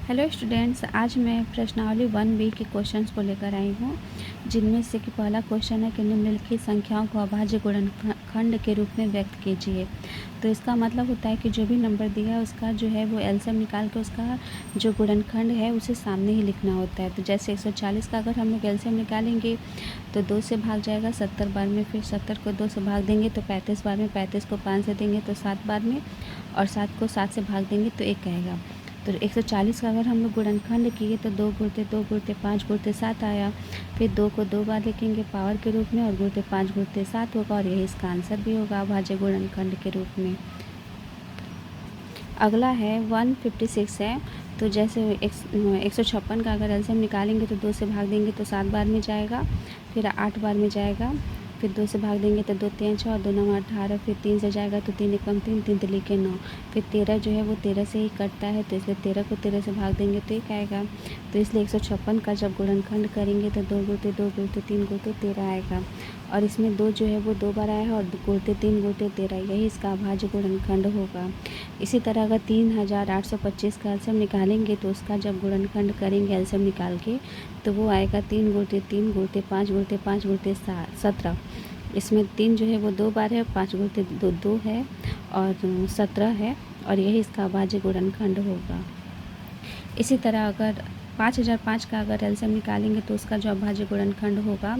Hello students, आज मैं प्रश्नावली 1B के क्वेश्चंस को लेकर आई हूँ, जिनमें से कि पहला क्वेश्चन है कि निम्नलिखित संख्याओं को अभाज्य गुणनखंड के रूप में व्यक्त कीजिए। तो इसका मतलब होता है कि जो भी नंबर दिया है उसका जो है वो एलसीएम निकाल के उसका जो गुणनखंड है उसे सामने ही लिखना होता है। तो जैसे 140 का अगर हम लोग एलसीएम निकालेंगे तो 2 से भाग जाएगा 70 बार में, फिर 70 को 2 से भाग देंगे तो 35 बार में, 35 को 5 से देंगे तो 7 बार में, और 7 को 7 से भाग देंगे तो 1 आएगा। तो 140 का अगर हम लोग गुणनखंड किए तो 2 गुणते 2 गुणते 5 गुणते 7 आया। फिर 2 को 2 बार लिखेंगे पावर के रूप में और गुणते 5 गुणते 7 होगा, और यही इसका आंसर भी होगा अभाज्य गुणनखंड के रूप में। अगला है 156 है। तो जैसे 156 का अगर एलसीएम निकालेंगे तो 2 से भाग देंगे तो 7 बार में जाएगा, फिर 8 बार में जाएगा, फिर 2 से भाग देंगे तो 2 3 6 और 2 9 18, फिर 3 से जाएगा तो 3 एकम 3, 3 तिली के 9, फिर 13 जो है वो 13 से ही कटता है, तो इसलिए 13 को 13 से भाग देंगे तो 1 आएगा। तो इसलिए 156 का जब गुणनखंड करेंगे तो 2 गुणते 2 गुणते 3 गुणते 13 आएगा, और इसमें 2 जो है वो 2 बार आया है, और गुणते 3 गुणते 13, यही इसका अभाज्य गुणनखंड होगा। इसी तरह अगर 3825 का एलसीएम निकालेंगे तो उसका जब गुणनखंड करेंगे एलसीएम निकाल के तो वो आएगा 3 गुणते 3 गुणते 5 गुणते 5 गुणते 17। इसमें 3 जो है वो 2 बार है, 5 गुणते 2 2 है, और 17 है, और यही इसका अभाज्य गुणनखंड होगा। इसी तरह अगर 5005 का अगर एलसीएम निकालेंगे तो उसका जो अभाज्य गुणनखंड होगा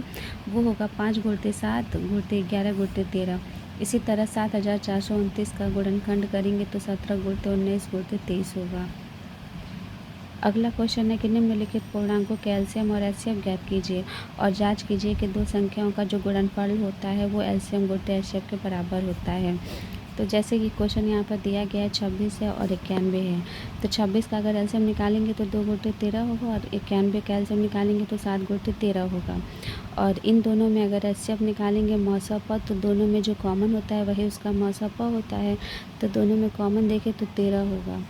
वो होगा 5 गुणते 7 गुणते 11 गुणते 13। इसी तरह 7429 का गुणनखंड करेंगे तो 17 गुणते 19 गुणते 23 होगा। अगला क्वेश्चन है कि निम्नलिखित पूर्णांकों के एलसीएम और एचसीएफ ज्ञात कीजिए और जांच कीजिए कि दो संख्याओं का जो गुणनफल होता है वो एलसीएम गुणित एचसीएफ के बराबर होता है। तो जैसे कि क्वेश्चन यहाँ पर दिया गया है 26 है और 91 है। तो 26 का अगर एलसीएम निकालेंगे तो 2 गुणित 13 होगा, और 91 का एलसीएम निकालेंगे तो 7 गुणित 13 होगा। और इन दोनों में अगर एचसीएफ निकालेंगे मौसा प, तो दोनों में जो कॉमन होता है वही उसका मौसा प होता है, तो दोनों में कॉमन देखें तो 13 होगा।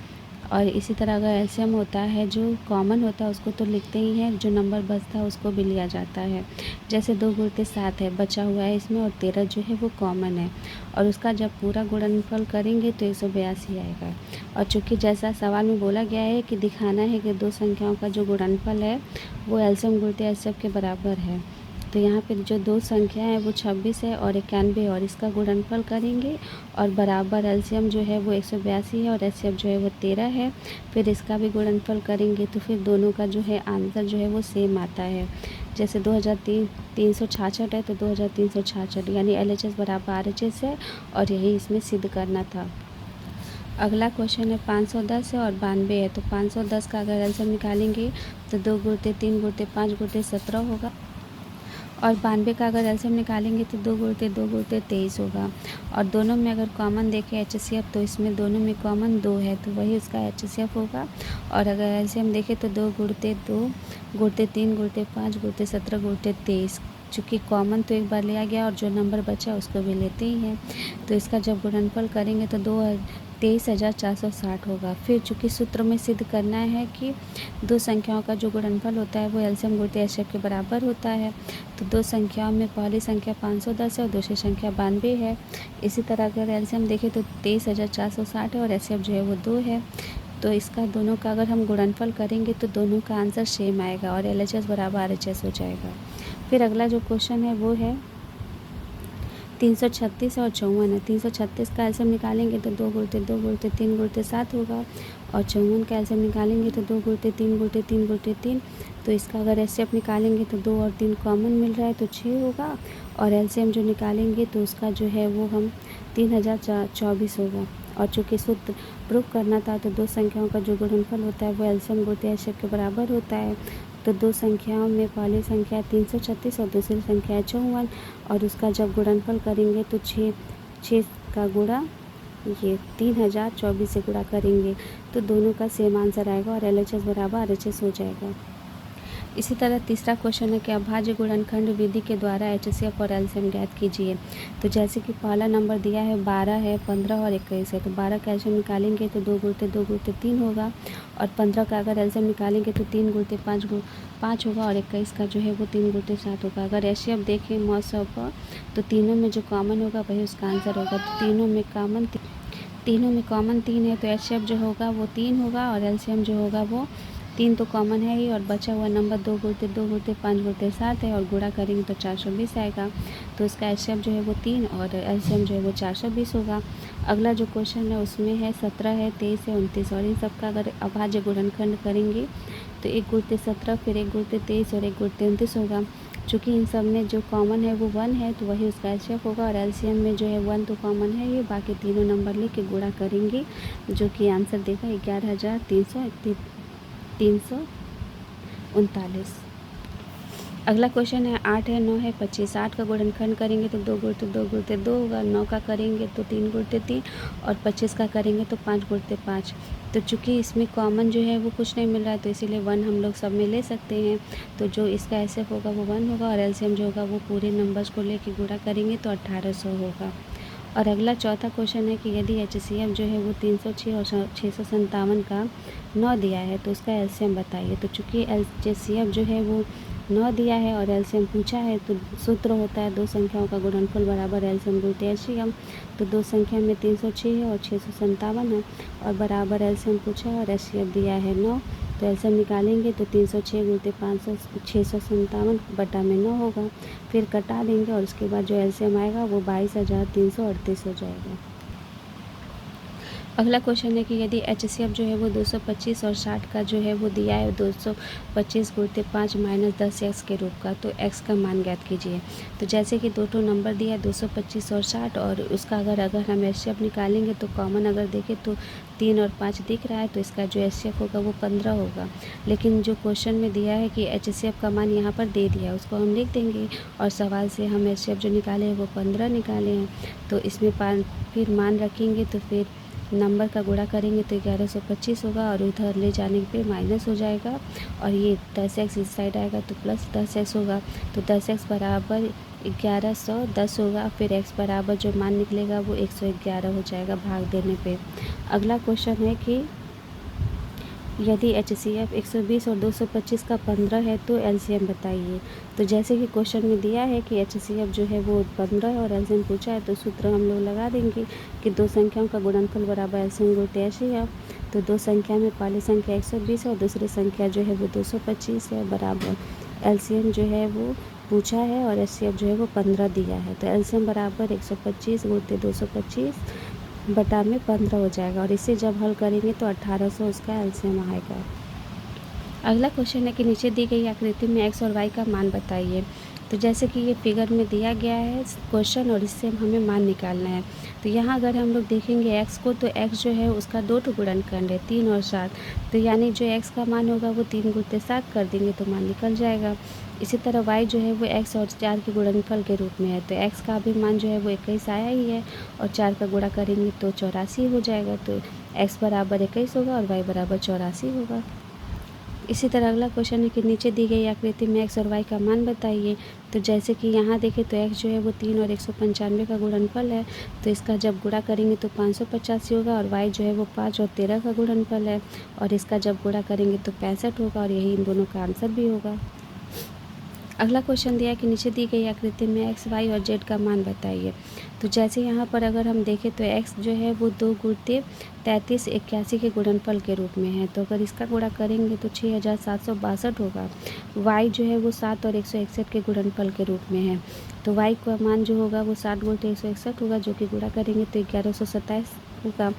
और इसी तरह अगर एलसीएम होता है जो कॉमन होता है उसको तो लिखते ही हैं, जो नंबर बचता है उसको भी लिया जाता है। जैसे 2 गुणित 7 है बचा हुआ है इसमें, और 13 जो है वो कॉमन है, और उसका जब पूरा गुणनफल करेंगे तो 182 आएगा। और चूँकि जैसा सवाल में बोला गया है कि दिखाना है कि दो संख्याओं का जो गुणनफल है वो एलसीएम गुणित एचसीएफ के बराबर है, तो यहाँ पे जो दो संख्या है वो 26 है और 91, और इसका गुणनफल करेंगे और बराबर एलसीएम जो है वो 182 है और एचसीएफ जो है वो 13 है। फिर इसका भी गुणनफल करेंगे तो फिर दोनों का जो है आंसर जो है वो सेम आता है। जैसे 2366 है तो 2366, यानी एलएचएस बराबर आरएचएस है, और यही इसमें सिद्ध करना था। अगला क्वेश्चन है 510 है और 92 है। तो 510 का अगर एलसीएम निकालेंगे तो 2 गुणते 3 गुणते 5 गुणते 17 होगा, और 92 का अगर एलसीएम निकालेंगे तो 2 गुणते 2 गुणते 23 होगा। और दोनों में अगर कॉमन देखें एचसीएफ तो इसमें दोनों में कॉमन 2 है, तो वही उसका एचसीएफ होगा। और अगर एलसीएम देखें तो 2 गुणते 2 गुणते 3 गुणते 5 गुणते 17 गुणते 23। चूँकि कॉमन तो एक बार लिया गया और जो नंबर बचा उसको भी लेते ही हैं, तो इसका जब गुणनफल करेंगे तो 23,460 होगा। फिर चूँकि सूत्र में सिद्ध करना है कि दो संख्याओं का जो गुणनफल होता है वो एलसीएम गुणित एचसीएफ के बराबर होता है, तो दो संख्याओं में पहली संख्या 510 है और दूसरी संख्या 92 है। इसी तरह अगर एलसीएम देखें तो 23,460 है और एचसीएफ जो है वो 2 है, तो इसका दोनों का अगर हम गुणनफल करेंगे तो दोनों का आंसर सेम आएगा और एलएचएस बराबर आरएचएस हो जाएगा। फिर अगला जो क्वेश्चन है वो है 336 और 54 है। 336 का एलसीएम निकालेंगे तो 2 गुणते 2 गुणते 3 गुणते 7 होगा, और 54 का एलसीएम निकालेंगे तो 2 गुणते 3 गुणते 3 गुणते 3। तो इसका अगर एचसीएफ निकालेंगे तो 2 और 3 कॉमन मिल रहा है तो 6 होगा, और एलसीएम जो निकालेंगे तो उसका जो है वो हम 3024 होगा। और चूँकि सूत्र प्रूफ करना था तो दो संख्याओं का जो गुणनफल होता है वो एलसीएम गुणित एचसीएफ के बराबर होता है, तो दो संख्याओं में पहली संख्या 336 और दूसरी संख्या 54, और उसका जब गुणनफल करेंगे तो 6 का गुणा ये 3024 से गुणा करेंगे तो दोनों का सेम आंसर आएगा और एलएचएस बराबर आरएचएस हो जाएगा। इसी तरह तीसरा क्वेश्चन है कि अभाज्य गुणनखंड विधि के द्वारा एचसीएफ और एलसीएम ज्ञात कीजिए। तो जैसे कि पहला नंबर दिया है 12 है, 15 और 21 है। तो 12 का एलसीएम निकालेंगे तो 2 गुणते 2 गुणते 3 होगा, और 15 का अगर एलसीएम निकालेंगे तो 3 गुणते 5 होगा, और 21 का जो है वो 3 गुणते 7 होगा। अगर एचसीएफ देखें मौसा पर तो तीनों में जो कॉमन होगा वही उसका आंसर होगा, तो तीनों में कॉमन तीनों में कॉमन 3 है तो एचसीएफ जो होगा वो 3 होगा और एलसीएम जो होगा वो 3 तो कॉमन है ही, और बचा हुआ नंबर 2 गुणित 2 गुणित 5 गुणित 7 है, और गुणा करेंगे तो 420 आएगा। तो इसका एचसीएफ जो है वो 3 और एलसीएम जो है वो 420 होगा। अगला जो क्वेश्चन है उसमें है 17 है, 23 है, 29 और इन सबका अगर अभाज्य गुणनखंड करेंगे तो 1 गुणित 17 फिर 1 गुणित 23 और 1 गुणित 29 होगा। चूँकि इन सब में जो कॉमन है वो 1 है तो वही उसका एचसीएफ होगा, और एलसीएम में जो है 1 तो कॉमन है, ये बाकी तीनों नंबर लेके गुणा करेंगे जो कि आंसर देगा 11,339। अगला क्वेश्चन है 8 है, 9 है, 25। 8 का गुणनखंड करेंगे तो 2 गुणित 2 गुणित 2 होगा, 9 का करेंगे तो 3 गुणित 3 और 25 का करेंगे तो 5 गुणित 5। तो चूँकि इसमें कॉमन जो है वो कुछ नहीं मिल रहा है तो इसीलिए 1 हम लोग सब में ले सकते हैं। तो जो इसका एचसीएफ होगा वो 1 होगा, और एलसीएम जो होगा वो पूरे नंबर्स को लेके गुणा करेंगे तो 1800 होगा। और अगला चौथा क्वेश्चन है कि यदि एचसीएफ जो है वो 306 और 657 का 9 दिया है तो उसका एलसीएम बताइए। तो चूँकि एचसीएफ जो है वो 9 दिया है और एलसीएम पूछा है तो सूत्र होता है दो संख्याओं का गुणनफल बराबर एलसीएम गुणित एचसीएफ। तो दो संख्या में 306 है और 657 है, और बराबर एलसीएम पूछा है और एचसीएफ दिया है 9। तो एलसीएम निकालेंगे तो 306 गुणित 500 657 बटा में 9 होगा। फिर कटा देंगे और उसके बाद जो एलसीएम आएगा वो 22,338 हो जाएगा। अगला क्वेश्चन है कि यदि एचसीएफ जो है वो 225 और 60 का जो है वो दिया है 225 गुणित 5 माइनस 10x के रूप का, तो x का मान ज्ञात कीजिए। तो जैसे कि दो नंबर दिया है 225 और 60, और उसका अगर हम एचसीएफ निकालेंगे तो कॉमन अगर देखें तो 3 और 5 दिख रहा है, तो इसका जो एचसीएफ होगा वो 15 होगा। लेकिन जो क्वेश्चन में दिया है कि एचसीएफ का मान यहाँ पर दे दिया है उसको हम लिख देंगे, और सवाल से हम एचसीएफ जो निकाले हैं वो 15 निकाले हैं। तो इसमें फिर मान रखेंगे तो फिर नंबर का गुणा करेंगे तो 1125 होगा, और उधर ले जाने पे माइनस हो जाएगा, और ये 10x इस साइड आएगा तो प्लस 10x होगा। तो 10x बराबर 1110 होगा। फिर x बराबर जो मान निकलेगा वो 111 हो जाएगा भाग देने पे। अगला क्वेश्चन है कि यदि एचसीएफ 120 और 225 का 15 है तो एलसीएम बताइए। तो जैसे कि क्वेश्चन में दिया है कि एचसीएफ जो है वो 15 है और एलसीएम पूछा है, तो सूत्र हम लोग लगा देंगे कि दो संख्याओं का गुणनफल बराबर एलसीएम गुणित एचसीएफ। तो दो संख्या में पहली संख्या 120 है और दूसरी संख्या जो है वो 225 है, बराबर एलसीएम जो है वो पूछा है और एचसीएफ जो है वो 15 दिया है। तो एलसीएम बराबर 125 गुणित 225 बटा में 15 हो जाएगा, और इसे जब हल करेंगे तो 1800 उसका एलसीएम आएगा। अगला क्वेश्चन है कि नीचे दी गई आकृति में x और y का मान बताइए। तो जैसे कि ये फिगर में दिया गया है क्वेश्चन, और इससे हमें मान निकालना है। तो यहाँ अगर हम लोग देखेंगे x को, तो x जो है उसका 2 गुणनखंड है 3 और 7। तो यानी जो x का मान होगा वो 3 गुणित 7 कर देंगे तो मान निकल जाएगा। इसी तरह y जो है वो x और 4 के गुणनफल के रूप में है, तो x का भी मान जो है वो 21 आया ही है, और 4 का गुणा करेंगे तो 84 हो जाएगा। तो x बराबर 21 होगा और y बराबर 84 होगा। इसी तरह अगला क्वेश्चन है कि नीचे दी गई आकृति में x और y का मान बताइए। तो जैसे कि यहाँ देखें तो x जो है वो 3 और 195 का गुणनफल है, तो इसका जब गुणा करेंगे तो 585 होगा, और y जो है वो 5 और 13 का गुणनफल है, और इसका जब गुणा करेंगे तो 65 होगा, और यही इन दोनों का आंसर भी होगा। अगला क्वेश्चन दिया है कि नीचे दी गई आकृति में x, y और z का मान बताइए। तो जैसे यहाँ पर अगर हम देखें तो x जो है वो 2 गुणित 33 81 के गुणनफल के रूप में है, तो अगर इसका गुणा करेंगे तो 6762 होगा। y जो है वो 7 और 161 के गुणनफल के रूप में है, तो y का मान जो होगा वो 7 गुणित 161 होगा, जो कि गुणा करेंगे तो 1127 होगा।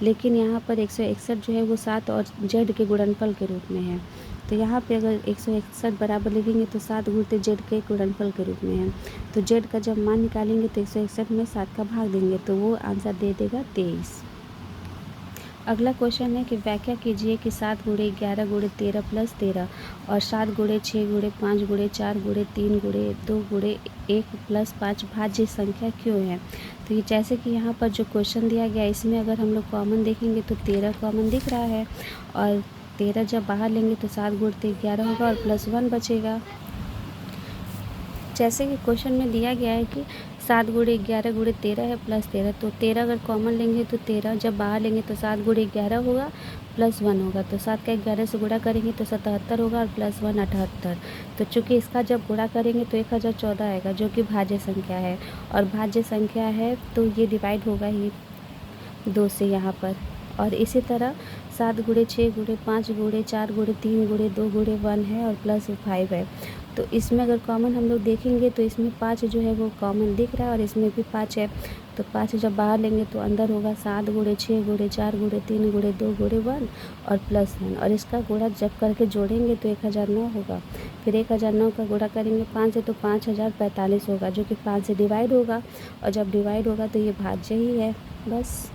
लेकिन यहाँ पर 161 जो है वो 7 और z के गुणनफल के रूप में है, तो यहाँ पे अगर 161 बराबर लिखेंगे तो 7 गुणित जेड के गुणनफल के रूप में है। तो जेड का जब मान निकालेंगे तो 161 में 7 का भाग देंगे तो वो आंसर दे देगा 23। अगला क्वेश्चन है कि व्याख्या कीजिए कि 7 गुणे 11 गुणे 13 प्लस 13 और 7 गुणे 6 गुणे 5 गुणे 4 गुणे 3 गुणे 2 गुणे 1 प्लस 5 भाज्य संख्या क्यों है। तो ये जैसे कि यहाँ पर जो क्वेश्चन दिया गया इसमें अगर हम लोग कॉमन देखेंगे तो 13 कॉमन दिख रहा है, और 13 जब बाहर लेंगे तो 7 गुणित 11 होगा और प्लस 1 बचेगा। जैसे कि क्वेश्चन में दिया गया है कि 7 गुणे 11 गुणे 13 है प्लस 13, तो 13 अगर कॉमन लेंगे तो 13 जब बाहर लेंगे तो 7 गुणे 11 होगा प्लस 1 होगा, तो 7 का 11 से गुणा करेंगे तो 77 होगा और प्लस 1 78। तो चूँकि इसका जब गुणा करेंगे तो 1014 आएगा, जो कि भाज्य संख्या है, और भाज्य संख्या है तो ये डिवाइड होगा ही। 2 से यहाँ पर। और इसी तरह 7 गुणे 6 गुणे 5 गुणे 4 गुणे 3 गुणे 2 गुणे 1 है और प्लस 5 है। तो इसमें अगर कॉमन हम लोग देखेंगे तो इसमें 5 जो है वो कॉमन दिख रहा है और इसमें भी 5 है। तो 5 जब बाहर लेंगे तो अंदर होगा 7 गुणे 6 गुणे 4 गुणे 3 गुणे 2 गुणे 1 और प्लस 1। और इसका गुणा जब करके जोड़ेंगे तो 1009 होगा। फिर 1009 का गुणा करेंगे 5 से तो 5045 होगा, जो कि 5 से डिवाइड होगा। और जब डिवाइड होगा तो ये भाज्य ही है, बस।